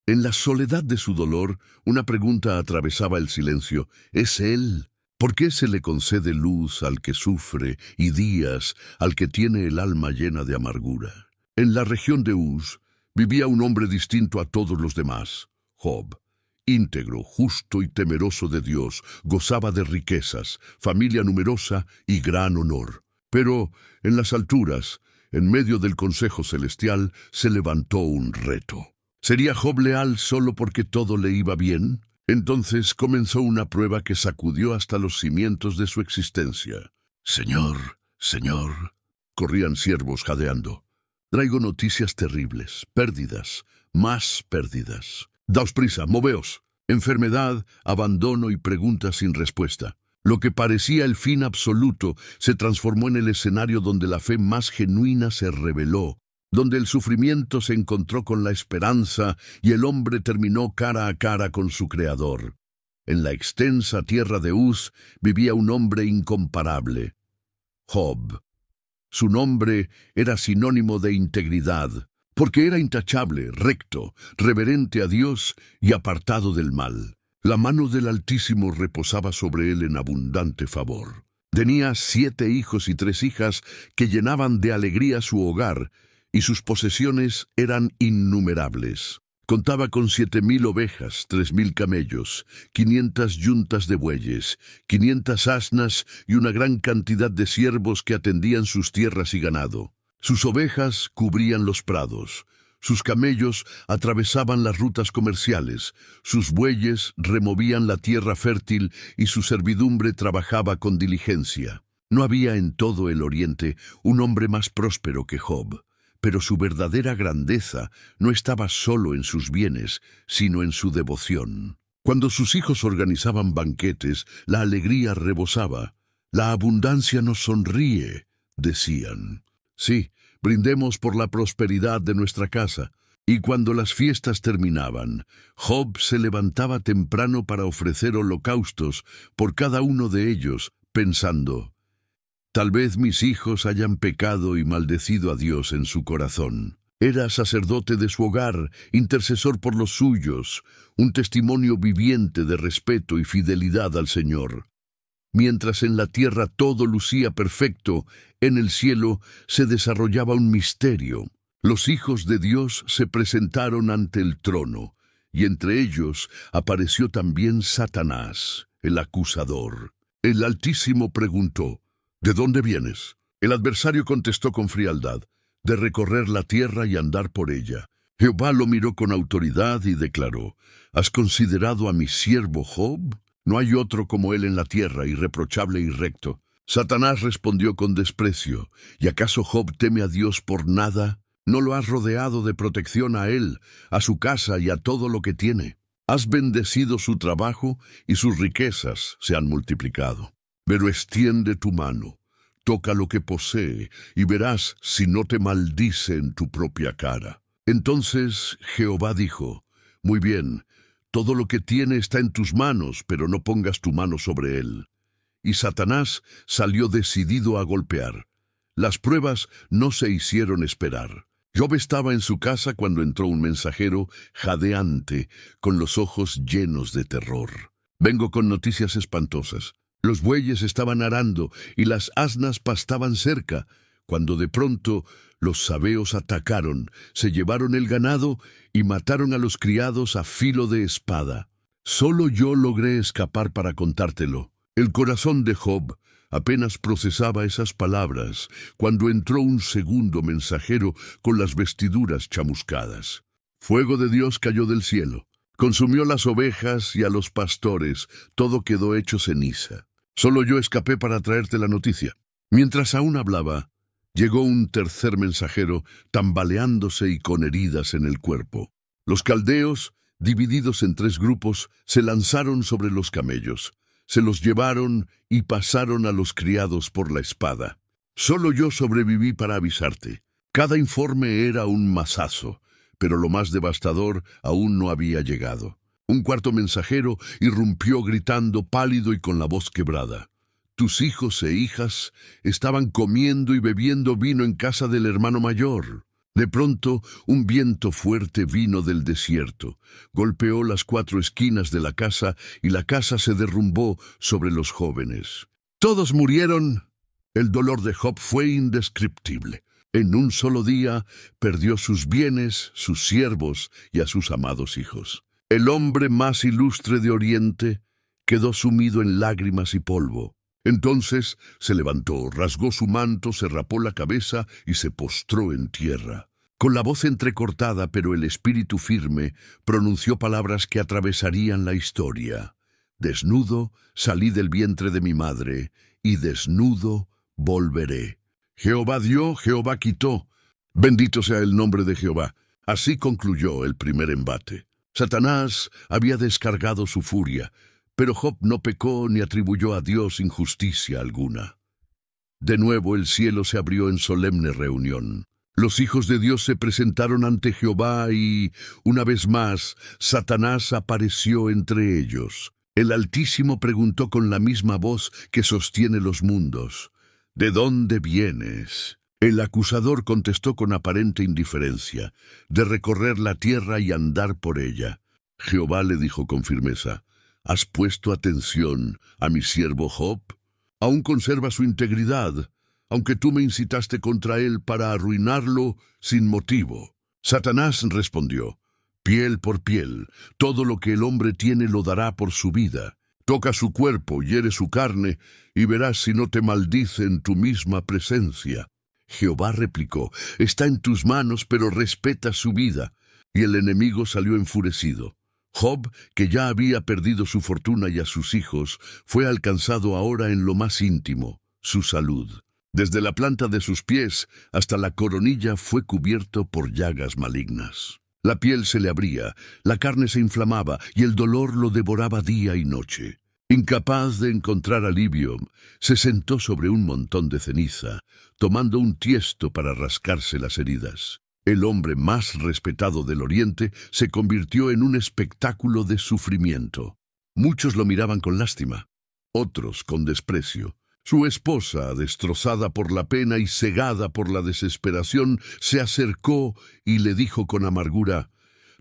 En la soledad de su dolor, una pregunta atravesaba el silencio. ¿Es Él? ¿Por qué se le concede luz al que sufre y días al que tiene el alma llena de amargura? En la región de Uz vivía un hombre distinto a todos los demás, Job. Íntegro, justo y temeroso de Dios, gozaba de riquezas, familia numerosa y gran honor. Pero en las alturas, en medio del consejo celestial, se levantó un reto. ¿Sería Job leal solo porque todo le iba bien? Entonces comenzó una prueba que sacudió hasta los cimientos de su existencia. «Señor, Señor», corrían siervos jadeando, «traigo noticias terribles, pérdidas, más pérdidas. Daos prisa, moveos». Enfermedad, abandono y preguntas sin respuesta. Lo que parecía el fin absoluto se transformó en el escenario donde la fe más genuina se reveló, donde el sufrimiento se encontró con la esperanza y el hombre terminó cara a cara con su Creador. En la extensa tierra de Uz vivía un hombre incomparable, Job. Su nombre era sinónimo de integridad, porque era intachable, recto, reverente a Dios y apartado del mal. La mano del Altísimo reposaba sobre él en abundante favor. Tenía 7 hijos y 3 hijas que llenaban de alegría su hogar, y sus posesiones eran innumerables. Contaba con 7,000 ovejas, 3,000 camellos, 500 yuntas de bueyes, 500 asnas y una gran cantidad de siervos que atendían sus tierras y ganado. Sus ovejas cubrían los prados, sus camellos atravesaban las rutas comerciales, sus bueyes removían la tierra fértil y su servidumbre trabajaba con diligencia. No había en todo el oriente un hombre más próspero que Job. Pero su verdadera grandeza no estaba solo en sus bienes, sino en su devoción. Cuando sus hijos organizaban banquetes, la alegría rebosaba. «La abundancia nos sonríe», decían. «Sí, brindemos por la prosperidad de nuestra casa». Y cuando las fiestas terminaban, Job se levantaba temprano para ofrecer holocaustos por cada uno de ellos, pensando: «Tal vez mis hijos hayan pecado y maldecido a Dios en su corazón». Era sacerdote de su hogar, intercesor por los suyos, un testimonio viviente de respeto y fidelidad al Señor. Mientras en la tierra todo lucía perfecto, en el cielo se desarrollaba un misterio. Los hijos de Dios se presentaron ante el trono, y entre ellos apareció también Satanás, el acusador. El Altísimo preguntó: «¿De dónde vienes?». El adversario contestó con frialdad: «De recorrer la tierra y andar por ella». Jehová lo miró con autoridad y declaró: «¿Has considerado a mi siervo Job? No hay otro como él en la tierra, irreprochable y recto». Satanás respondió con desprecio: «¿Y acaso Job teme a Dios por nada? ¿No lo has rodeado de protección a él, a su casa y a todo lo que tiene? Has bendecido su trabajo y sus riquezas se han multiplicado. Pero extiende tu mano, toca lo que posee, y verás si no te maldice en tu propia cara». Entonces Jehová dijo: «Muy bien, todo lo que tiene está en tus manos, pero no pongas tu mano sobre él». Y Satanás salió decidido a golpear. Las pruebas no se hicieron esperar. Job estaba en su casa cuando entró un mensajero jadeante, con los ojos llenos de terror. «Vengo con noticias espantosas. Los bueyes estaban arando y las asnas pastaban cerca, cuando de pronto los sabeos atacaron, se llevaron el ganado y mataron a los criados a filo de espada. Solo yo logré escapar para contártelo». El corazón de Job apenas procesaba esas palabras cuando entró un segundo mensajero con las vestiduras chamuscadas. Fuego de Dios cayó del cielo, consumió las ovejas y a los pastores, todo quedó hecho ceniza. Solo yo escapé para traerte la noticia. Mientras aún hablaba, llegó un tercer mensajero, tambaleándose y con heridas en el cuerpo. Los caldeos, divididos en 3 grupos, se lanzaron sobre los camellos. Se los llevaron y pasaron a los criados por la espada. Solo yo sobreviví para avisarte. Cada informe era un mazazo, pero lo más devastador aún no había llegado. Un cuarto mensajero irrumpió gritando, pálido y con la voz quebrada: «Tus hijos e hijas estaban comiendo y bebiendo vino en casa del hermano mayor. De pronto, un viento fuerte vino del desierto, golpeó las 4 esquinas de la casa y la casa se derrumbó sobre los jóvenes. Todos murieron. El dolor de Job fue indescriptible. En un solo día perdió sus bienes, sus siervos y a sus amados hijos. El hombre más ilustre de Oriente quedó sumido en lágrimas y polvo. Entonces se levantó, rasgó su manto, se rapó la cabeza y se postró en tierra. Con la voz entrecortada, pero el espíritu firme, pronunció palabras que atravesarían la historia. Desnudo salí del vientre de mi madre, y desnudo volveré. Jehová dio, Jehová quitó. Bendito sea el nombre de Jehová. Así concluyó el primer embate. Satanás había descargado su furia, pero Job no pecó ni atribuyó a Dios injusticia alguna. De nuevo el cielo se abrió en solemne reunión. Los hijos de Dios se presentaron ante Jehová y, una vez más, Satanás apareció entre ellos. El Altísimo preguntó con la misma voz que sostiene los mundos: ¿De dónde vienes? El acusador contestó con aparente indiferencia: de recorrer la tierra y andar por ella. Jehová le dijo con firmeza: ¿Has puesto atención a mi siervo Job? Aún conserva su integridad, aunque tú me incitaste contra él para arruinarlo sin motivo. Satanás respondió: piel por piel, todo lo que el hombre tiene lo dará por su vida. Toca su cuerpo, hiere su carne, y verás si no te maldice en tu misma presencia. Jehová replicó: está en tus manos, pero respeta su vida. Y el enemigo salió enfurecido. Job, que ya había perdido su fortuna y a sus hijos, fue alcanzado ahora en lo más íntimo, su salud. Desde la planta de sus pies hasta la coronilla fue cubierto por llagas malignas. La piel se le abría, la carne se inflamaba y el dolor lo devoraba día y noche. Incapaz de encontrar alivio, se sentó sobre un montón de ceniza, tomando un tiesto para rascarse las heridas. El hombre más respetado del Oriente se convirtió en un espectáculo de sufrimiento. Muchos lo miraban con lástima, otros con desprecio. Su esposa, destrozada por la pena y cegada por la desesperación, se acercó y le dijo con amargura: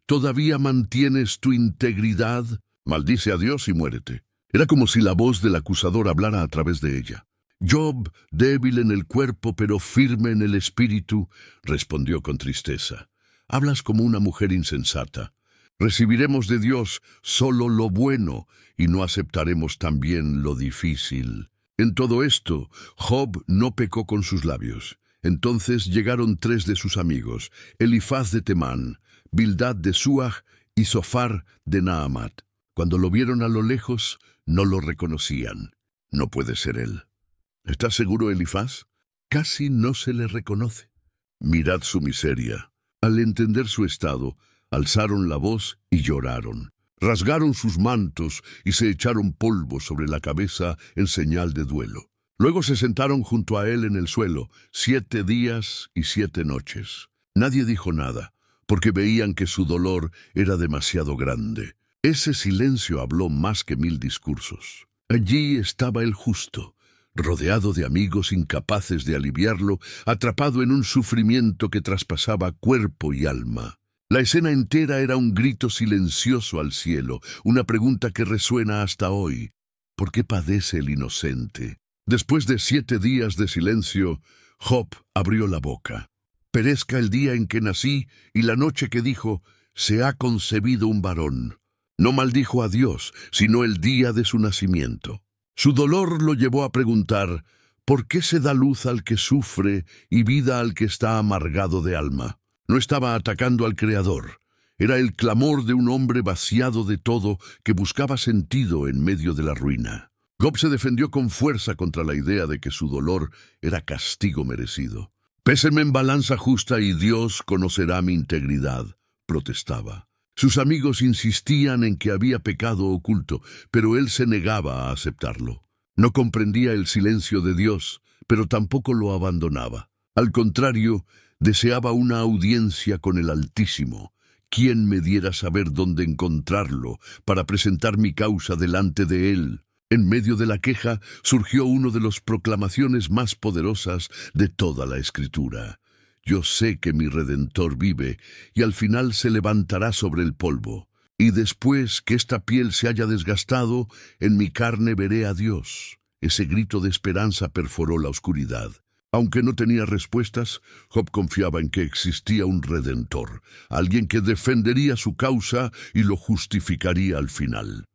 ¿todavía mantienes tu integridad? Maldice a Dios y muérete. Era como si la voz del acusador hablara a través de ella. Job, débil en el cuerpo pero firme en el espíritu, respondió con tristeza: hablas como una mujer insensata. Recibiremos de Dios solo lo bueno y no aceptaremos también lo difícil. En todo esto, Job no pecó con sus labios. Entonces llegaron 3 de sus amigos: Elifaz de Temán, Bildad de Suach y Zofar de Naamat. Cuando lo vieron a lo lejos, no lo reconocían. No puede ser él. ¿Estás seguro, Elifaz? Casi no se le reconoce. Mirad su miseria. Al entender su estado, alzaron la voz y lloraron. Rasgaron sus mantos y se echaron polvo sobre la cabeza en señal de duelo. Luego se sentaron junto a él en el suelo, 7 días y 7 noches. Nadie dijo nada, porque veían que su dolor era demasiado grande. Ese silencio habló más que 1000 discursos. Allí estaba el justo, rodeado de amigos incapaces de aliviarlo, atrapado en un sufrimiento que traspasaba cuerpo y alma. La escena entera era un grito silencioso al cielo, una pregunta que resuena hasta hoy: ¿por qué padece el inocente? Después de 7 días de silencio, Job abrió la boca. Perezca el día en que nací y la noche que dijo: se ha concebido un varón. No maldijo a Dios, sino el día de su nacimiento. Su dolor lo llevó a preguntar: ¿por qué se da luz al que sufre y vida al que está amargado de alma? No estaba atacando al Creador. Era el clamor de un hombre vaciado de todo que buscaba sentido en medio de la ruina. Job se defendió con fuerza contra la idea de que su dolor era castigo merecido. «Péseme en balanza justa y Dios conocerá mi integridad», protestaba. Sus amigos insistían en que había pecado oculto, pero él se negaba a aceptarlo. No comprendía el silencio de Dios, pero tampoco lo abandonaba. Al contrario, deseaba una audiencia con el Altísimo. ¿Quién me diera saber dónde encontrarlo para presentar mi causa delante de él? En medio de la queja surgió uno de las proclamaciones más poderosas de toda la Escritura. Yo sé que mi Redentor vive, y al final se levantará sobre el polvo. Y después que esta piel se haya desgastado, en mi carne veré a Dios. Ese grito de esperanza perforó la oscuridad. Aunque no tenía respuestas, Job confiaba en que existía un Redentor, alguien que defendería su causa y lo justificaría al final.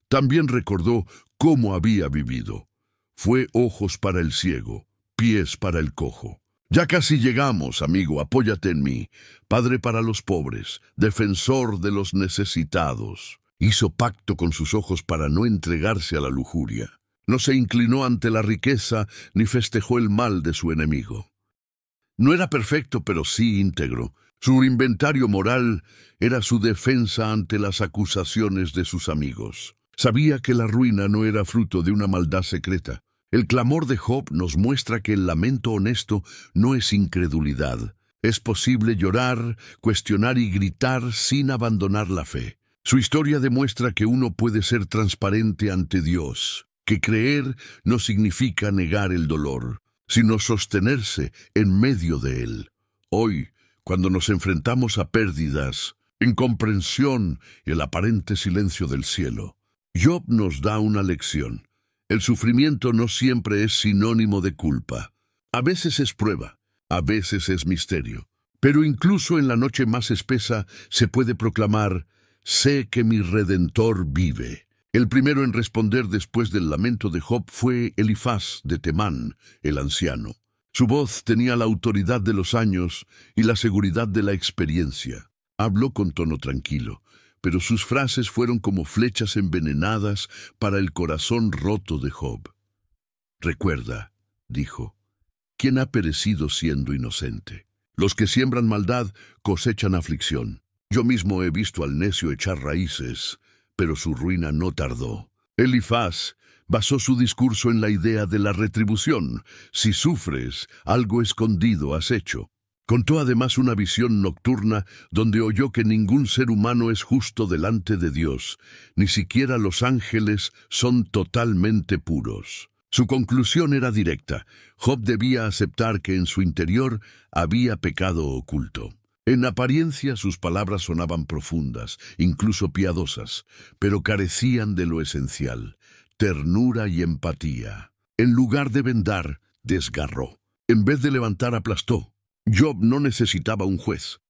También recordó cómo había vivido. Fue ojos para el ciego, pies para el cojo. Ya casi llegamos, amigo, apóyate en mí. Padre para los pobres, defensor de los necesitados. Hizo pacto con sus ojos para no entregarse a la lujuria. No se inclinó ante la riqueza ni festejó el mal de su enemigo. No era perfecto, pero sí íntegro. Su inventario moral era su defensa ante las acusaciones de sus amigos. Sabía que la ruina no era fruto de una maldad secreta. El clamor de Job nos muestra que el lamento honesto no es incredulidad. Es posible llorar, cuestionar y gritar sin abandonar la fe. Su historia demuestra que uno puede ser transparente ante Dios, que creer no significa negar el dolor, sino sostenerse en medio de él. Hoy, cuando nos enfrentamos a pérdidas, incomprensión y el aparente silencio del cielo, Job nos da una lección. El sufrimiento no siempre es sinónimo de culpa. A veces es prueba, a veces es misterio. Pero incluso en la noche más espesa se puede proclamar: sé que mi Redentor vive. El primero en responder después del lamento de Job fue Elifaz de Temán, el anciano. Su voz tenía la autoridad de los años y la seguridad de la experiencia. Habló con tono tranquilo, pero sus frases fueron como flechas envenenadas para el corazón roto de Job. Recuerda, dijo, ¿quién ha perecido siendo inocente? Los que siembran maldad cosechan aflicción. Yo mismo he visto al necio echar raíces, pero su ruina no tardó. Elifaz basó su discurso en la idea de la retribución. Si sufres, algo escondido has hecho. Contó además una visión nocturna donde oyó que ningún ser humano es justo delante de Dios, ni siquiera los ángeles son totalmente puros. Su conclusión era directa. Job debía aceptar que en su interior había pecado oculto. En apariencia sus palabras sonaban profundas, incluso piadosas, pero carecían de lo esencial: ternura y empatía. En lugar de vendar, desgarró. En vez de levantar, aplastó. Job no necesitaba un juez,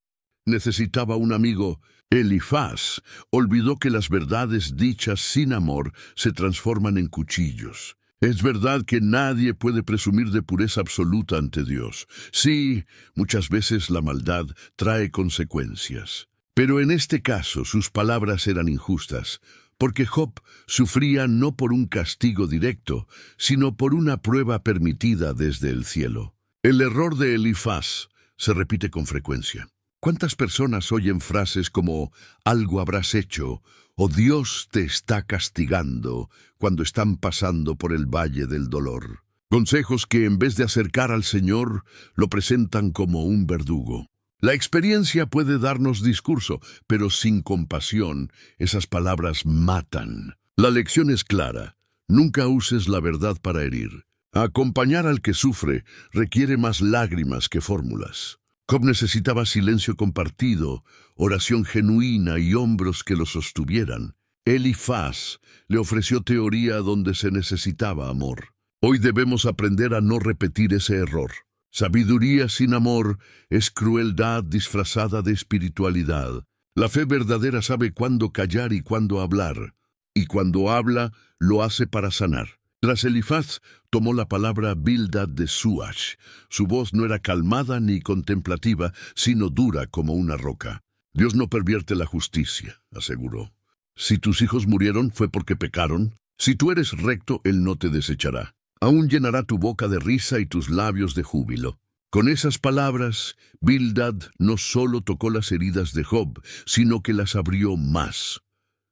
necesitaba un amigo. Elifaz olvidó que las verdades dichas sin amor se transforman en cuchillos. Es verdad que nadie puede presumir de pureza absoluta ante Dios. Sí, muchas veces la maldad trae consecuencias. Pero en este caso sus palabras eran injustas, porque Job sufría no por un castigo directo, sino por una prueba permitida desde el cielo. El error de Elifaz se repite con frecuencia. ¿Cuántas personas oyen frases como «algo habrás hecho» o «Dios te está castigando» cuando están pasando por el valle del dolor? Consejos que en vez de acercar al Señor, lo presentan como un verdugo. La experiencia puede darnos discurso, pero sin compasión, esas palabras matan. La lección es clara: nunca uses la verdad para herir. Acompañar al que sufre requiere más lágrimas que fórmulas. Job necesitaba silencio compartido, oración genuina y hombros que lo sostuvieran. Elifaz le ofreció teoría donde se necesitaba amor. Hoy debemos aprender a no repetir ese error. Sabiduría sin amor es crueldad disfrazada de espiritualidad. La fe verdadera sabe cuándo callar y cuándo hablar, y cuando habla, lo hace para sanar. Tras Elifaz tomó la palabra Bildad de Suach. Su voz no era calmada ni contemplativa, sino dura como una roca. Dios no pervierte la justicia, aseguró. Si tus hijos murieron fue porque pecaron. Si tú eres recto, Él no te desechará. Aún llenará tu boca de risa y tus labios de júbilo. Con esas palabras, Bildad no solo tocó las heridas de Job, sino que las abrió más.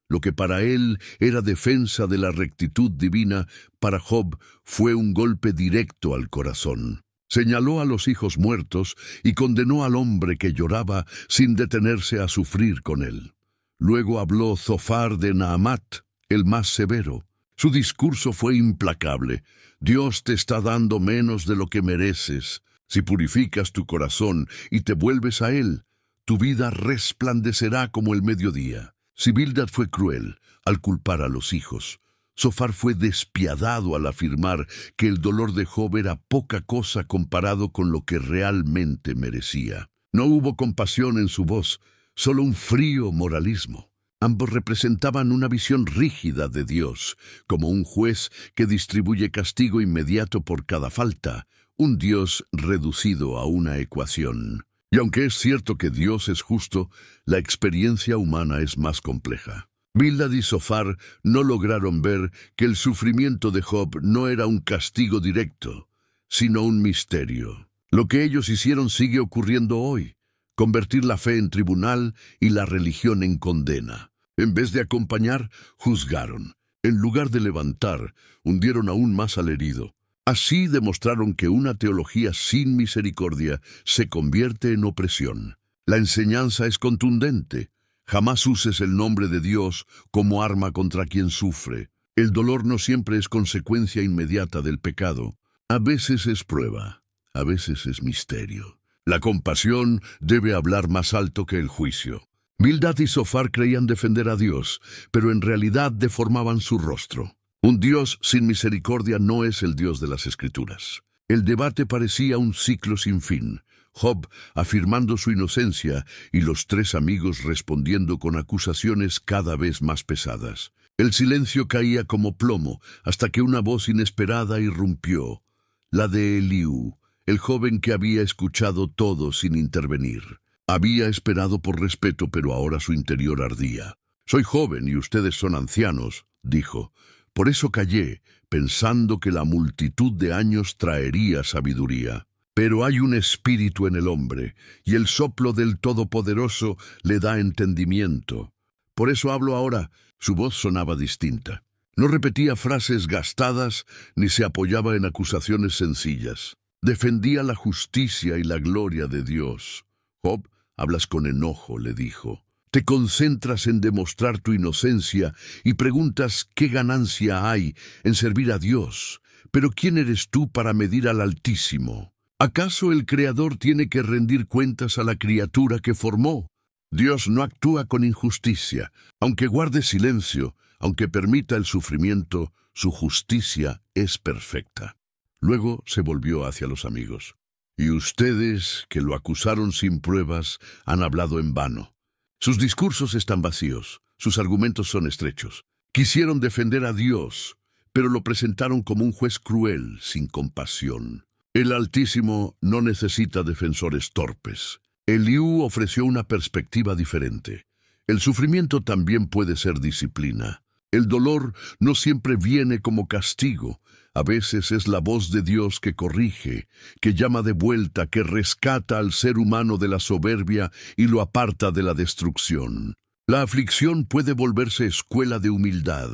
Lo que para él era defensa de la rectitud divina, para Job fue un golpe directo al corazón. Señaló a los hijos muertos y condenó al hombre que lloraba sin detenerse a sufrir con él. Luego habló Zofar de Naamat, el más severo. Su discurso fue implacable. Dios te está dando menos de lo que mereces. Si purificas tu corazón y te vuelves a Él, tu vida resplandecerá como el mediodía. Si Bildad fue cruel al culpar a los hijos, Zofar fue despiadado al afirmar que el dolor de Job era poca cosa comparado con lo que realmente merecía. No hubo compasión en su voz, solo un frío moralismo. Ambos representaban una visión rígida de Dios, como un juez que distribuye castigo inmediato por cada falta, un Dios reducido a una ecuación. Y aunque es cierto que Dios es justo, la experiencia humana es más compleja. Bildad y Zofar no lograron ver que el sufrimiento de Job no era un castigo directo, sino un misterio. Lo que ellos hicieron sigue ocurriendo hoy: convertir la fe en tribunal y la religión en condena. En vez de acompañar, juzgaron. En lugar de levantar, hundieron aún más al herido. Así demostraron que una teología sin misericordia se convierte en opresión. La enseñanza es contundente. Jamás uses el nombre de Dios como arma contra quien sufre. El dolor no siempre es consecuencia inmediata del pecado. A veces es prueba, a veces es misterio. La compasión debe hablar más alto que el juicio. Bildad y Zofar creían defender a Dios, pero en realidad deformaban su rostro. Un Dios sin misericordia no es el Dios de las Escrituras. El debate parecía un ciclo sin fin. Job afirmando su inocencia y los tres amigos respondiendo con acusaciones cada vez más pesadas. El silencio caía como plomo hasta que una voz inesperada irrumpió, la de Eliú, el joven que había escuchado todo sin intervenir. Había esperado por respeto, pero ahora su interior ardía. «Soy joven y ustedes son ancianos», dijo. «Por eso callé, pensando que la multitud de años traería sabiduría. Pero hay un espíritu en el hombre, y el soplo del Todopoderoso le da entendimiento. Por eso hablo ahora». Su voz sonaba distinta. No repetía frases gastadas, ni se apoyaba en acusaciones sencillas. Defendía la justicia y la gloria de Dios. «Job, hablas con enojo», le dijo. «Te concentras en demostrar tu inocencia y preguntas qué ganancia hay en servir a Dios. Pero ¿quién eres tú para medir al Altísimo? ¿Acaso el Creador tiene que rendir cuentas a la criatura que formó? Dios no actúa con injusticia. Aunque guarde silencio, aunque permita el sufrimiento, su justicia es perfecta». Luego se volvió hacia los amigos. «Y ustedes, que lo acusaron sin pruebas, han hablado en vano. Sus discursos están vacíos, sus argumentos son estrechos. Quisieron defender a Dios, pero lo presentaron como un juez cruel, sin compasión. El Altísimo no necesita defensores torpes». Eliú ofreció una perspectiva diferente. El sufrimiento también puede ser disciplina. El dolor no siempre viene como castigo. A veces es la voz de Dios que corrige, que llama de vuelta, que rescata al ser humano de la soberbia y lo aparta de la destrucción. La aflicción puede volverse escuela de humildad,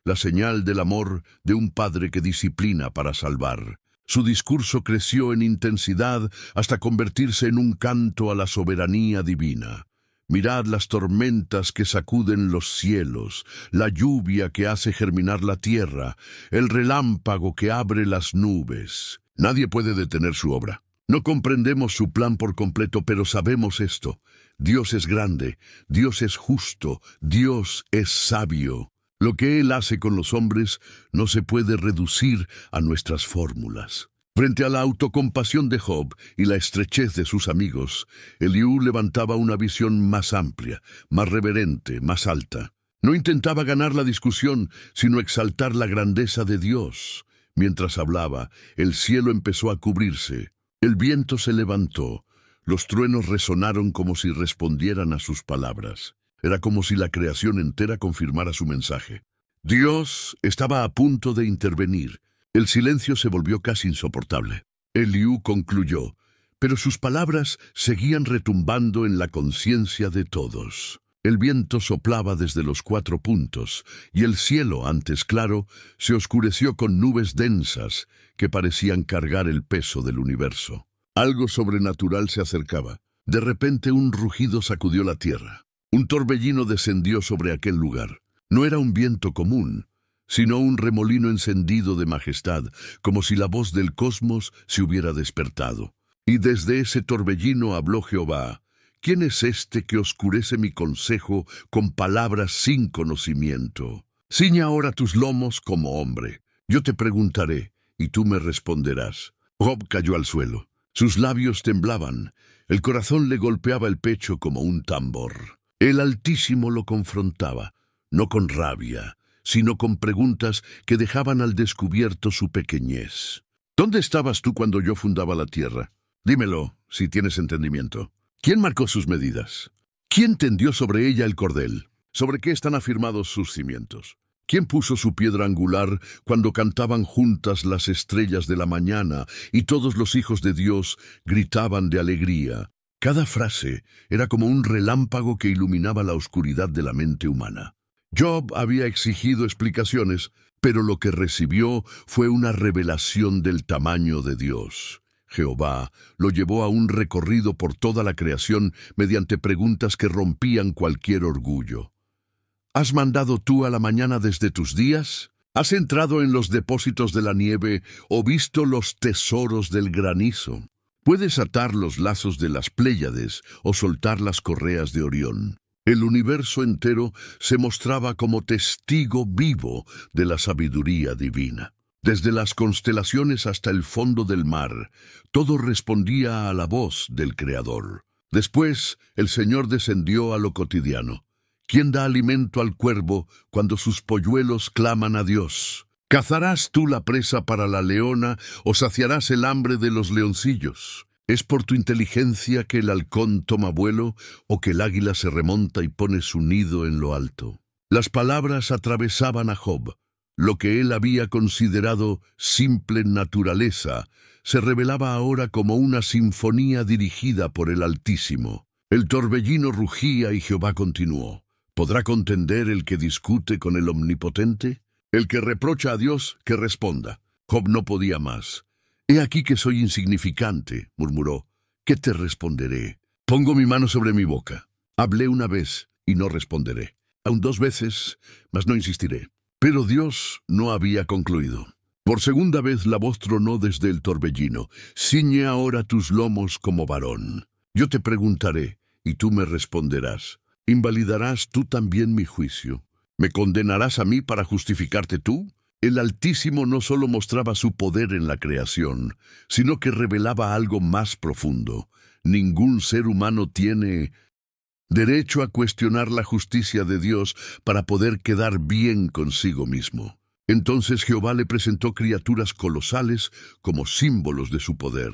la señal del amor de un padre que disciplina para salvar. Su discurso creció en intensidad hasta convertirse en un canto a la soberanía divina. «Mirad las tormentas que sacuden los cielos, la lluvia que hace germinar la tierra, el relámpago que abre las nubes». Nadie puede detener su obra. No comprendemos su plan por completo, pero sabemos esto: Dios es grande, Dios es justo, Dios es sabio. Lo que Él hace con los hombres no se puede reducir a nuestras fórmulas. Frente a la autocompasión de Job y la estrechez de sus amigos, Eliú levantaba una visión más amplia, más reverente, más alta. No intentaba ganar la discusión, sino exaltar la grandeza de Dios. Mientras hablaba, el cielo empezó a cubrirse. El viento se levantó. Los truenos resonaron como si respondieran a sus palabras. Era como si la creación entera confirmara su mensaje. Dios estaba a punto de intervenir. El silencio se volvió casi insoportable. Eliú concluyó, pero sus palabras seguían retumbando en la conciencia de todos. El viento soplaba desde los 4 puntos, y el cielo, antes claro, se oscureció con nubes densas que parecían cargar el peso del universo. Algo sobrenatural se acercaba. De repente un rugido sacudió la tierra. Un torbellino descendió sobre aquel lugar. No era un viento común, sino un remolino encendido de majestad, como si la voz del cosmos se hubiera despertado. Y desde ese torbellino habló Jehová: ¿Quién es este que oscurece mi consejo con palabras sin conocimiento? Ciñe ahora tus lomos como hombre. Yo te preguntaré, y tú me responderás. Job cayó al suelo. Sus labios temblaban. El corazón le golpeaba el pecho como un tambor. El Altísimo lo confrontaba, no con rabia, sino con preguntas que dejaban al descubierto su pequeñez. ¿Dónde estabas tú cuando yo fundaba la tierra? Dímelo, si tienes entendimiento. ¿Quién marcó sus medidas? ¿Quién tendió sobre ella el cordel? ¿Sobre qué están afirmados sus cimientos? ¿Quién puso su piedra angular cuando cantaban juntas las estrellas de la mañana y todos los hijos de Dios gritaban de alegría? Cada frase era como un relámpago que iluminaba la oscuridad de la mente humana. Job había exigido explicaciones, pero lo que recibió fue una revelación del tamaño de Dios. Jehová lo llevó a un recorrido por toda la creación mediante preguntas que rompían cualquier orgullo. ¿Has mandado tú a la mañana desde tus días? ¿Has entrado en los depósitos de la nieve o visto los tesoros del granizo? Puedes atar los lazos de las Pléyades o soltar las correas de Orión. El universo entero se mostraba como testigo vivo de la sabiduría divina. Desde las constelaciones hasta el fondo del mar, todo respondía a la voz del Creador. Después, el Señor descendió a lo cotidiano. ¿Quién da alimento al cuervo cuando sus polluelos claman a Dios? ¿Cazarás tú la presa para la leona o saciarás el hambre de los leoncillos? ¿Es por tu inteligencia que el halcón toma vuelo o que el águila se remonta y pone su nido en lo alto? Las palabras atravesaban a Job. Lo que él había considerado simple naturaleza se revelaba ahora como una sinfonía dirigida por el Altísimo. El torbellino rugía y Jehová continuó: ¿podrá contender el que discute con el Omnipotente? El que reprocha a Dios, que responda. Job no podía más. He aquí que soy insignificante, murmuró. ¿Qué te responderé? Pongo mi mano sobre mi boca. Hablé una vez y no responderé. Aún 2 veces, mas no insistiré. Pero Dios no había concluido. Por segunda vez la voz tronó desde el torbellino: ciñe ahora tus lomos como varón. Yo te preguntaré, y tú me responderás. ¿Invalidarás tú también mi juicio? ¿Me condenarás a mí para justificarte tú? El Altísimo no solo mostraba su poder en la creación, sino que revelaba algo más profundo. Ningún ser humano tiene derecho a cuestionar la justicia de Dios para poder quedar bien consigo mismo. Entonces Jehová le presentó criaturas colosales como símbolos de su poder.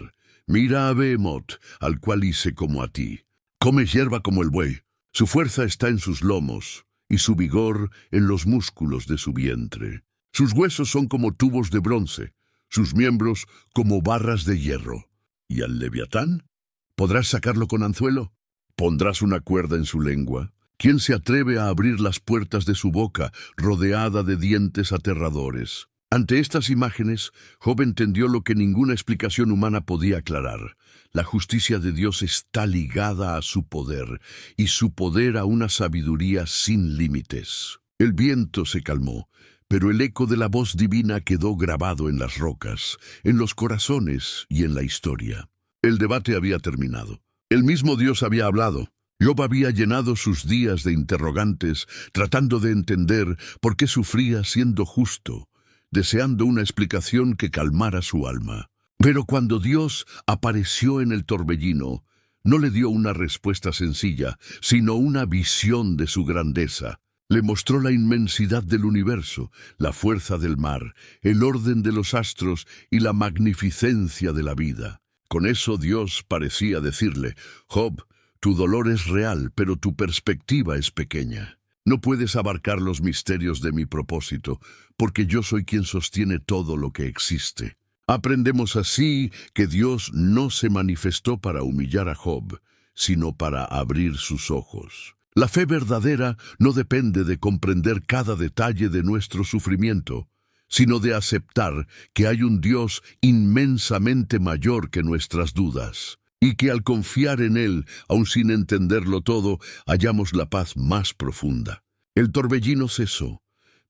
Mira a Behemoth, al cual hice como a ti. Come hierba como el buey. Su fuerza está en sus lomos, y su vigor en los músculos de su vientre. Sus huesos son como tubos de bronce, sus miembros como barras de hierro. ¿Y al Leviatán? ¿Podrás sacarlo con anzuelo? ¿Pondrás una cuerda en su lengua? ¿Quién se atreve a abrir las puertas de su boca, rodeada de dientes aterradores? Ante estas imágenes, Job entendió lo que ninguna explicación humana podía aclarar. La justicia de Dios está ligada a su poder, y su poder a una sabiduría sin límites. El viento se calmó, pero el eco de la voz divina quedó grabado en las rocas, en los corazones y en la historia. El debate había terminado. El mismo Dios había hablado. Job había llenado sus días de interrogantes, tratando de entender por qué sufría siendo justo, deseando una explicación que calmara su alma. Pero cuando Dios apareció en el torbellino, no le dio una respuesta sencilla, sino una visión de su grandeza. Le mostró la inmensidad del universo, la fuerza del mar, el orden de los astros y la magnificencia de la vida. Con eso Dios parecía decirle: Job, tu dolor es real, pero tu perspectiva es pequeña. No puedes abarcar los misterios de mi propósito, porque yo soy quien sostiene todo lo que existe. Aprendemos así que Dios no se manifestó para humillar a Job, sino para abrir sus ojos. La fe verdadera no depende de comprender cada detalle de nuestro sufrimiento, sino de aceptar que hay un Dios inmensamente mayor que nuestras dudas, y que al confiar en Él, aun sin entenderlo todo, hallamos la paz más profunda. El torbellino cesó,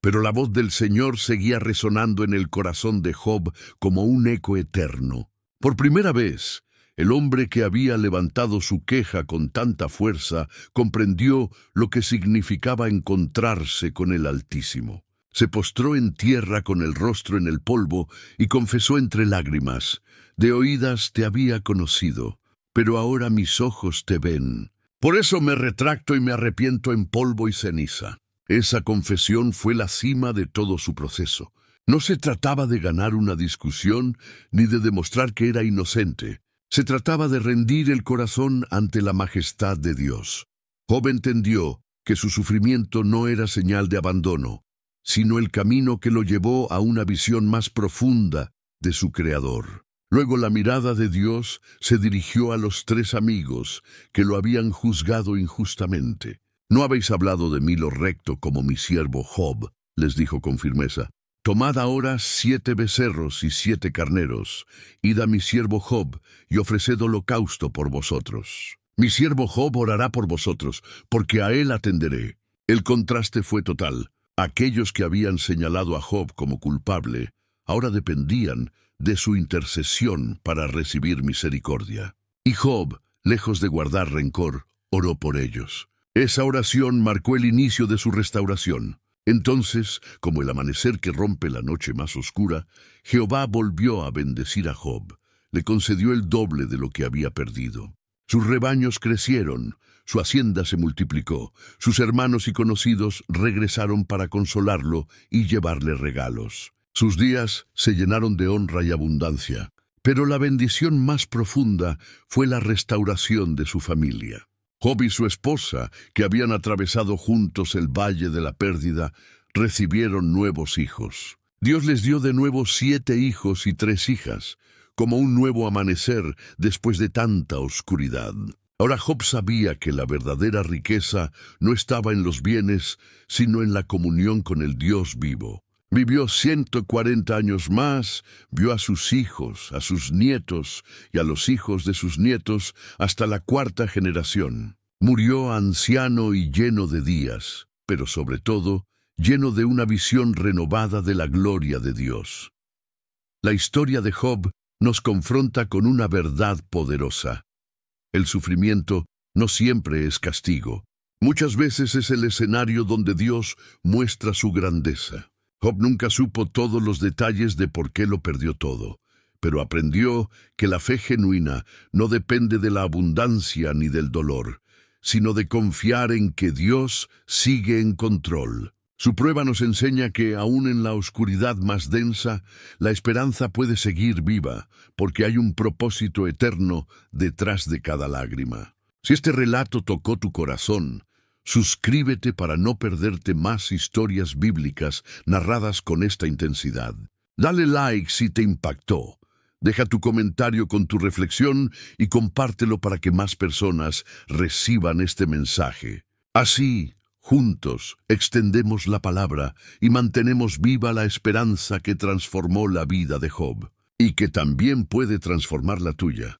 pero la voz del Señor seguía resonando en el corazón de Job como un eco eterno. Por primera vez, El hombre que había levantado su queja con tanta fuerza comprendió lo que significaba encontrarse con el Altísimo. Se postró en tierra con el rostro en el polvo y confesó entre lágrimas: «De oídas te había conocido, pero ahora mis ojos te ven. Por eso me retracto y me arrepiento en polvo y ceniza». Esa confesión fue la cima de todo su proceso. No se trataba de ganar una discusión ni de demostrar que era inocente. Se trataba de rendir el corazón ante la majestad de Dios. Job entendió que su sufrimiento no era señal de abandono, sino el camino que lo llevó a una visión más profunda de su Creador. Luego la mirada de Dios se dirigió a los 3 amigos que lo habían juzgado injustamente. «No habéis hablado de mí lo recto como mi siervo Job», les dijo con firmeza. «Tomad ahora 7 becerros y 7 carneros, id a mi siervo Job y ofreced holocausto por vosotros. Mi siervo Job orará por vosotros, porque a él atenderé». El contraste fue total. Aquellos que habían señalado a Job como culpable, ahora dependían de su intercesión para recibir misericordia. Y Job, lejos de guardar rencor, oró por ellos. Esa oración marcó el inicio de su restauración. Entonces, como el amanecer que rompe la noche más oscura, Jehová volvió a bendecir a Job. Le concedió el doble de lo que había perdido. Sus rebaños crecieron, su hacienda se multiplicó, sus hermanos y conocidos regresaron para consolarlo y llevarle regalos. Sus días se llenaron de honra y abundancia, pero la bendición más profunda fue la restauración de su familia. Job y su esposa, que habían atravesado juntos el valle de la pérdida, recibieron nuevos hijos. Dios les dio de nuevo 7 hijos y 3 hijas, como un nuevo amanecer después de tanta oscuridad. Ahora Job sabía que la verdadera riqueza no estaba en los bienes, sino en la comunión con el Dios vivo. Vivió 140 años más, vio a sus hijos, a sus nietos y a los hijos de sus nietos hasta la 4ª generación. Murió anciano y lleno de días, pero sobre todo, lleno de una visión renovada de la gloria de Dios. La historia de Job nos confronta con una verdad poderosa. El sufrimiento no siempre es castigo. Muchas veces es el escenario donde Dios muestra su grandeza. Job nunca supo todos los detalles de por qué lo perdió todo, pero aprendió que la fe genuina no depende de la abundancia ni del dolor, sino de confiar en que Dios sigue en control. Su prueba nos enseña que, aun en la oscuridad más densa, la esperanza puede seguir viva, porque hay un propósito eterno detrás de cada lágrima. Si este relato tocó tu corazón, suscríbete para no perderte más historias bíblicas narradas con esta intensidad. Dale like si te impactó. Deja tu comentario con tu reflexión y compártelo para que más personas reciban este mensaje. Así, juntos, extendemos la palabra y mantenemos viva la esperanza que transformó la vida de Job y que también puede transformar la tuya.